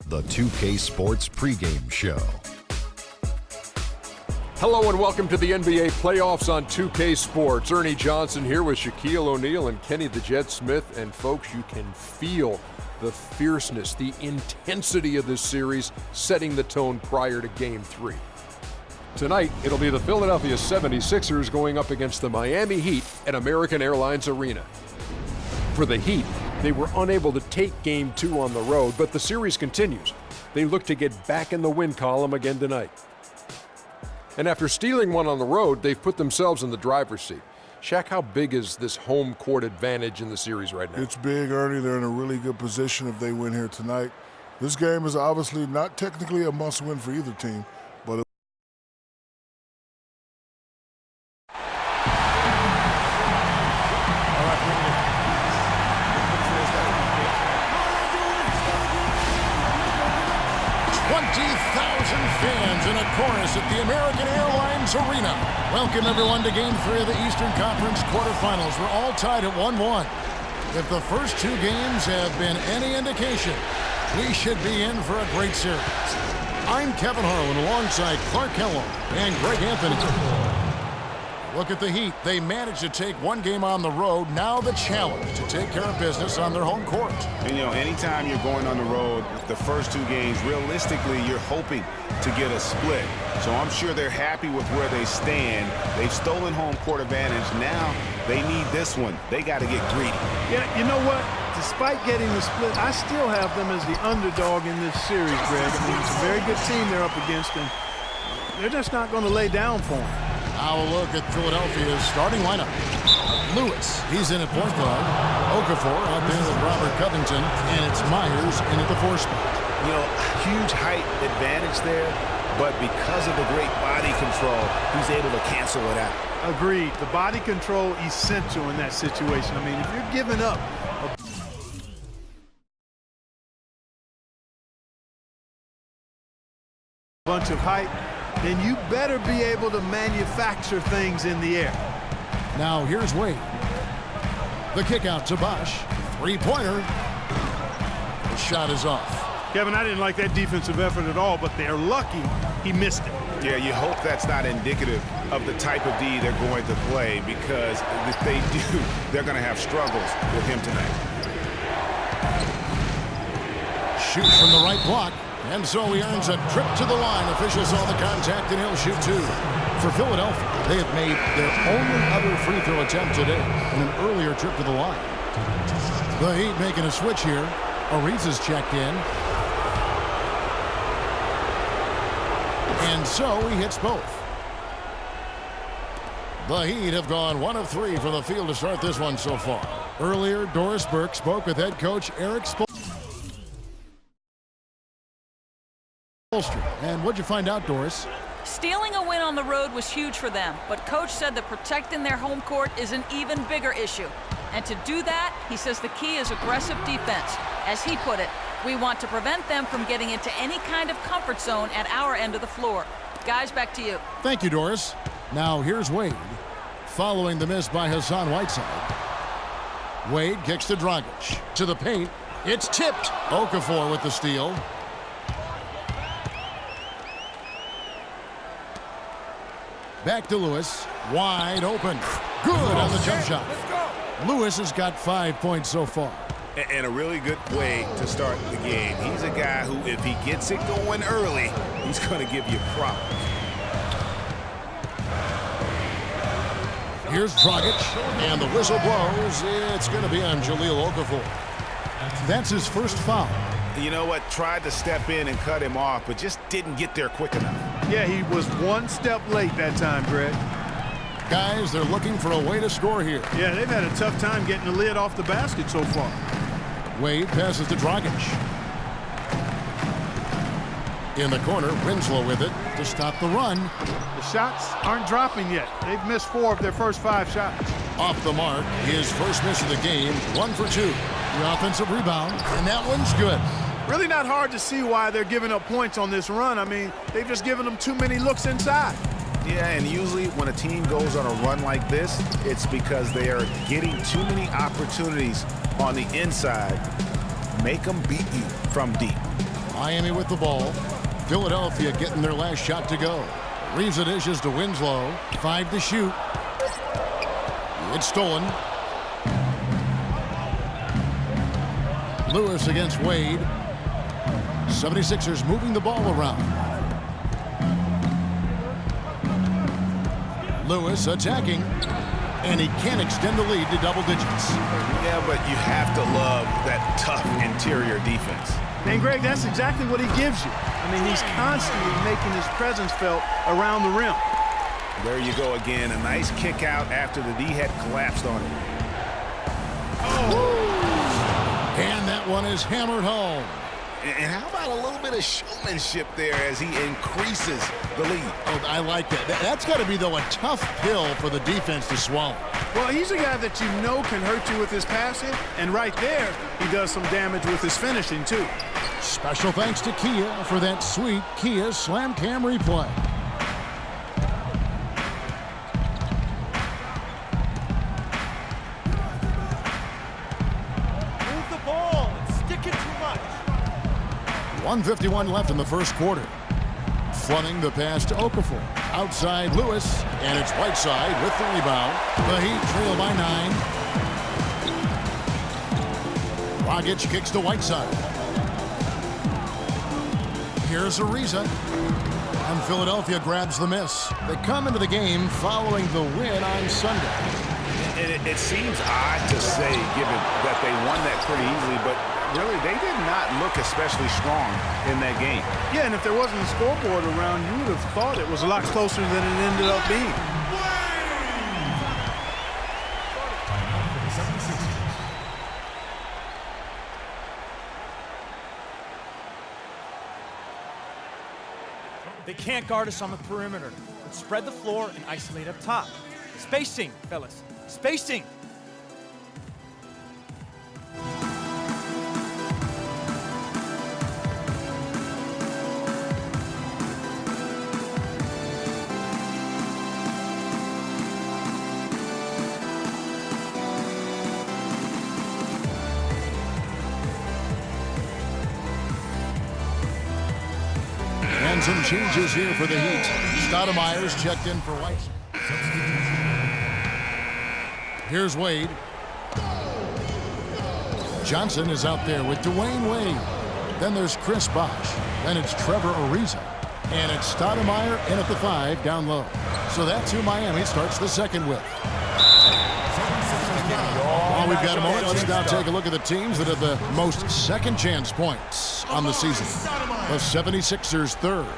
The 2K Sports pregame show. Hello and welcome to the NBA playoffs on 2K Sports. Ernie Johnson here with Shaquille O'Neal and Kenny the Jet Smith. And folks, you can feel the fierceness, the intensity of this series setting the tone prior to Game 3. Tonight, it'll be the Philadelphia 76ers going up against the Miami Heat at American Airlines Arena. For the Heat, they were unable to take Game 2 on the road, but the series continues. They look to get back in the win column again tonight. And after stealing one on the road, they've put themselves in the driver's seat. Shaq, how big is this home court advantage in the series right now? It's big, Ernie. They're in a really good position if they win here tonight. This game is obviously not technically a must-win for either team, but fans in a chorus at the American Airlines Arena. Welcome everyone to Game 3 of the Eastern Conference quarterfinals. We're all tied at 1-1. If the first two games have been any indication, we should be in for a great series. I'm Kevin Harlan alongside Clark Kellogg and Greg Anthony. Look at the Heat. They managed to take one game on the road. Now the challenge to take care of business on their home court. And, anytime you're going on the road, the first two games, realistically, you're hoping to get a split. So I'm sure they're happy with where they stand. They've stolen home court advantage. Now they need this one. They got to get greedy. Yeah, you know what? Despite getting the split, I still have them as the underdog in this series, Greg. I mean, it's a very good team they're up against, and they're just not going to lay down for them. Now a look at Philadelphia's starting lineup. Lewis, he's in at point guard. Okafor out there with Robert Covington, and it's Myers in at the 4 spot. Huge height advantage there, but because of the great body control, he's able to cancel it out. Agreed. The body control essential in that situation. I mean, if you're giving up a bunch of height, then you better be able to manufacture things in the air. Now here's Wade. The kick out to Bosh. Three-pointer. The shot is off. Kevin, I didn't like that defensive effort at all, but they're lucky he missed it. Yeah, you hope that's not indicative of the type of D they're going to play, because if they do, they're going to have struggles with him tonight. Shoots from the right block. And so he earns a trip to the line. Officials saw the contact, and he'll shoot two. For Philadelphia, they have made their only other free throw attempt today in an earlier trip to the line. The Heat making a switch here. Ariza's checked in. And so he hits both. The Heat have gone 1 of 3 from the field to start this one so far. Earlier, Doris Burke spoke with head coach Eric Spoelstra. And what'd you find out, Doris? Stealing a win on the road was huge for them, but Coach said that protecting their home court is an even bigger issue. And to do that, he says the key is aggressive defense. As he put it, we want to prevent them from getting into any kind of comfort zone at our end of the floor. Guys, back to you. Thank you, Doris. Now here's Wade. Following the miss by Hassan Whiteside. Wade kicks to Dragic. To the paint. It's tipped. Okafor with the steal. Back to Lewis. Wide open. Good on the jump shot. Lewis has got 5 points so far. And a really good way to start the game. He's a guy who, if he gets it going early, he's going to give you problems. Here's Dragic, and the whistle blows. It's going to be on Jahlil Okafor. That's his first foul. You know what? Tried to step in and cut him off, but just didn't get there quick enough. Yeah, he was one step late that time, Greg. Guys, they're looking for a way to score here. Yeah, they've had a tough time getting the lid off the basket so far. Wade passes to Dragic. In the corner, Winslow with it to stop the run. The shots aren't dropping yet. They've missed 4 of their first 5 shots. Off the mark, his first miss of the game, 1 for 2. The offensive rebound, and that one's good. Really not hard to see why they're giving up points on this run. I mean, they've just given them too many looks inside. Yeah, and usually when a team goes on a run like this, it's because they are getting too many opportunities on the inside. Make them beat you from deep. Miami with the ball. Philadelphia getting their last shot to go. Ariza dishes to Winslow. 5 to shoot. It's stolen. Lewis against Wade. 76ers moving the ball around. Lewis attacking. And he can't extend the lead to double digits. Yeah, but you have to love that tough interior defense. And Greg, that's exactly what he gives you. I mean, he's constantly making his presence felt around the rim. There you go again. A nice kick out after the D had collapsed on him. Oh. And that one is hammered home. And how about a little bit of showmanship there as he increases the lead? Oh, I like that. That's got to be, though, a tough pill for the defense to swallow. Well, he's a guy that you know can hurt you with his passing, and right there, he does some damage with his finishing, too. Special thanks to Kia for that sweet Kia Slam Cam replay. Move the ball and stick it too much. 1:51 left in the first quarter. Flooding the pass to Okafor. Outside Lewis, and it's Whiteside with the rebound. The Heat trail by 9. Dragic kicks to Whiteside. Here's Ariza. And Philadelphia grabs the miss. They come into the game following the win on Sunday. And it seems odd to say, given that they won that pretty easily, but really, they did not look especially strong in that game. Yeah, and if there wasn't a scoreboard around, you would have thought it was a lot closer than it ended up being. They can't guard us on the perimeter. Let's spread the floor and isolate up top. Spacing, fellas. Spacing. And some changes here for the Heat. Stoudemire's checked in for White. Here's Wade. Johnson is out there with Dwayne Wade. Then there's Chris Bosh. Then it's Trevor Ariza. And it's Stoudemire in at the 5 down low. So that's who Miami starts the second with. While we've got a moment, let's now take a look at the teams that have the most second chance points on the season. The 76ers third.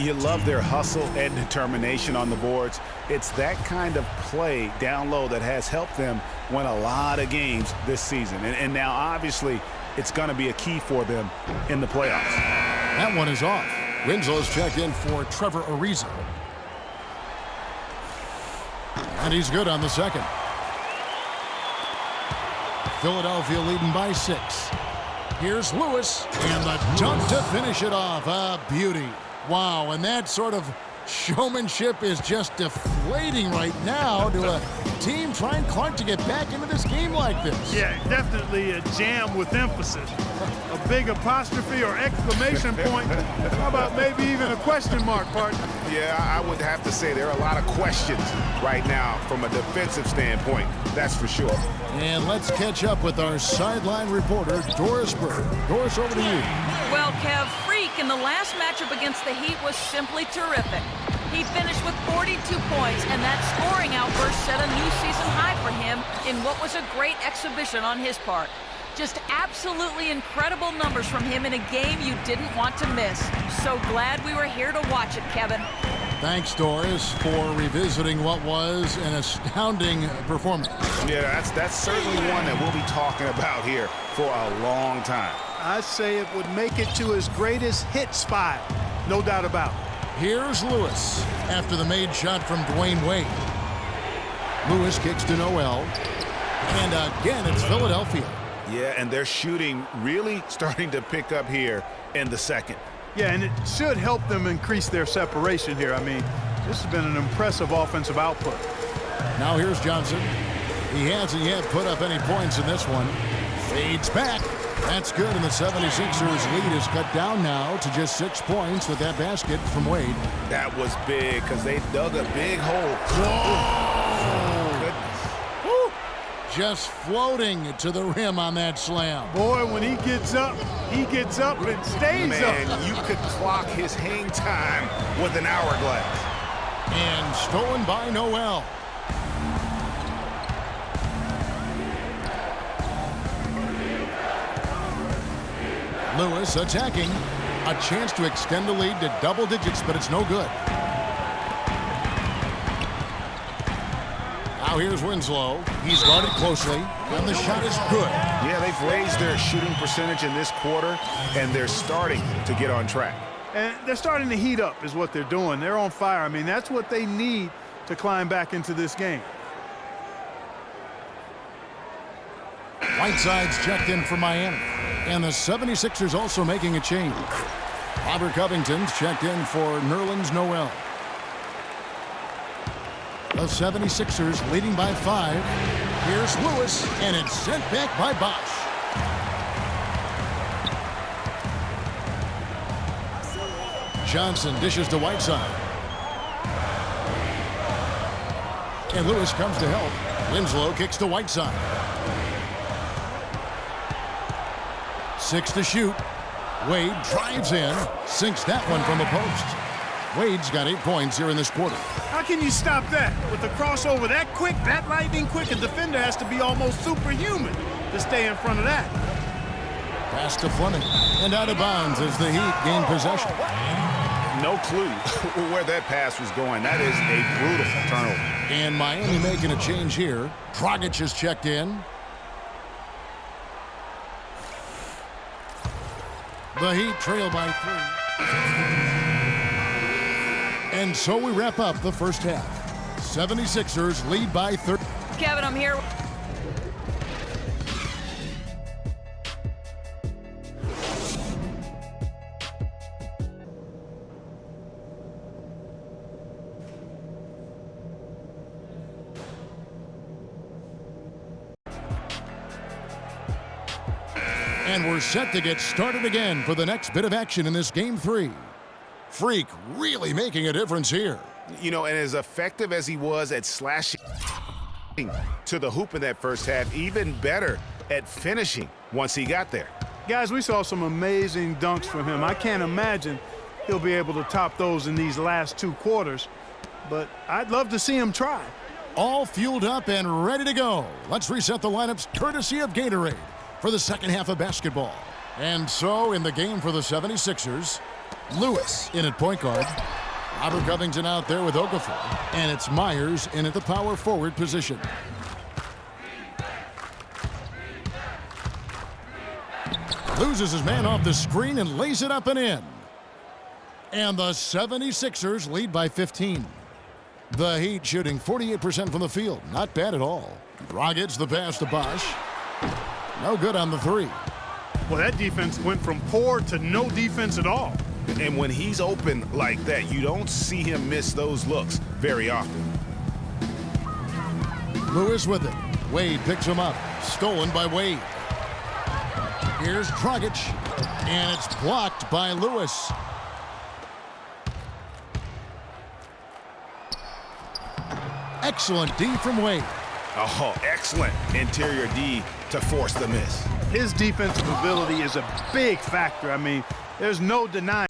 You love their hustle and determination on the boards. It's that kind of play down low that has helped them win a lot of games this season. And now, obviously, it's going to be a key for them in the playoffs. That one is off. Winslow's checked in for Trevor Ariza. And he's good on the second. Philadelphia leading by 6. Here's Lewis, and the dunk to finish it off. A beauty. Wow, and that sort of showmanship is just deflating right now to a team trying hard to get back into this game like this. Yeah, definitely a jam with emphasis. A big apostrophe or exclamation point. How about maybe even a question mark, partner? Yeah, I would have to say there are a lot of questions right now from a defensive standpoint. That's for sure. And let's catch up with our sideline reporter, Doris Burke. Doris, over to you. Well, Kev, Freak in the last matchup against the Heat was simply terrific. He finished with 42 points, and that scoring outburst set a new season high for him in what was a great exhibition on his part. Just absolutely incredible numbers from him in a game you didn't want to miss. So glad we were here to watch it, Kevin. Thanks, Doris, for revisiting what was an astounding performance. Yeah, that's certainly one that we'll be talking about here for a long time. I'd say it would make it to his greatest hit spot. No doubt about it. Here's Lewis after the made shot from Dwayne Wade. Lewis kicks to Noel. And again, it's Philadelphia. Yeah, and their shooting really starting to pick up here in the second. Yeah, and it should help them increase their separation here. I mean, this has been an impressive offensive output. Now here's Johnson. He hasn't yet put up any points in this one. Fades back. That's good, and the 76ers lead is cut down now to just 6 points with that basket from Wade. That was big because they dug a big hole. Whoa! Goodness. Woo! Just floating to the rim on that slam. Boy, when he gets up and stays Man, up. you could clock his hang time with an hourglass. And stolen by Noel. Lewis attacking. A chance to extend the lead to double digits, but it's no good. Now here's Winslow. He's guarded closely, and the shot is good. Yeah, they've raised their shooting percentage in this quarter, and they're starting to get on track. And they're starting to heat up is what they're doing. They're on fire. I mean, that's what they need to climb back into this game. Whiteside's checked in for Miami. And the 76ers also making a change. Robert Covington's checked in for Nerlens Noel. The 76ers leading by 5. Here's Lewis, and it's sent back by Bosch. Johnson dishes to Whiteside. And Lewis comes to help. Winslow kicks to Whiteside. 6 to shoot. Wade drives in, sinks that one from the post. Wade's got 8 points here in this quarter. How can you stop that? With the crossover that quick, that lightning quick, a defender has to be almost superhuman to stay in front of that. Pass to Fleming, and out of bounds as the Heat gain possession. No clue where that pass was going. That is a brutal turnover. And Miami making a change here. Dragic is checked in. The Heat trail by 3. And so we wrap up the first half. 76ers lead by 30. Kevin, I'm here. And we're set to get started again for the next bit of action in this Game 3. Freak really making a difference here. You know, and as effective as he was at slashing to the hoop in that first half, even better at finishing once he got there. Guys, we saw some amazing dunks from him. I can't imagine he'll be able to top those in these last 2 quarters, but I'd love to see him try. All fueled up and ready to go. Let's reset the lineups courtesy of Gatorade for the second half of basketball. And so in the game for the 76ers, Lewis in at point guard. Robert Covington out there with Okafor. And it's Myers in at the power forward position. Loses his man off the screen and lays it up and in. And the 76ers lead by 15. The Heat shooting 48% from the field. Not bad at all. Dragic the pass to Bosch. No good on the 3. Well, that defense went from poor to no defense at all. And when he's open like that, you don't see him miss those looks very often. Lewis with it. Wade picks him up. Stolen by Wade. Here's Dragic. And it's blocked by Lewis. Excellent D from Wade. Oh, excellent interior D to force the miss. His defensive ability is a big factor. I mean, there's no denying.